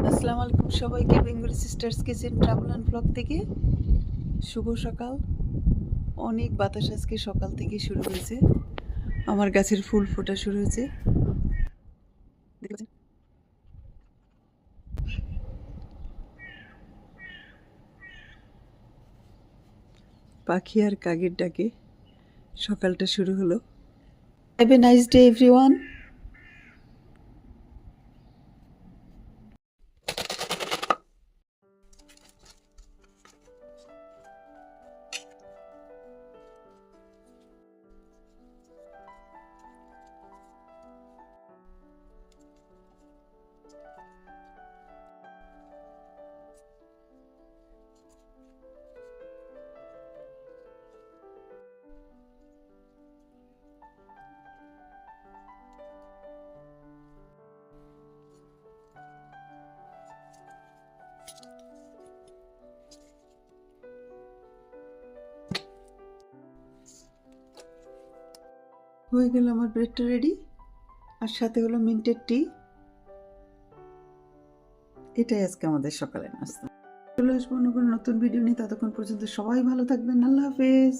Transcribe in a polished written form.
আসসালামু আলাইকুম সবাইকে Bengali sisters kitchen travel and blog থেকে শুভ সকাল। অনেক বাতাস আজকে সকাল থেকে শুরু হয়েছে। আমার গাছের ফুল ফোটা শুরু হয়েছে। পাখি আর কাকের ডাকে সকালটা শুরু হলো। Have a nice day everyone. হয়ে গেল আমার ব্রেডটা রেডি, আর সাথে হলো মিন্টের টি। এটাই আজকে আমাদের সকালের নাস্তা। চলে আসবো অন্য কোনো নতুন ভিডিও নিয়ে। ততক্ষণ পর্যন্ত সবাই ভালো থাকবেন। আল্লাহ হাফেজ।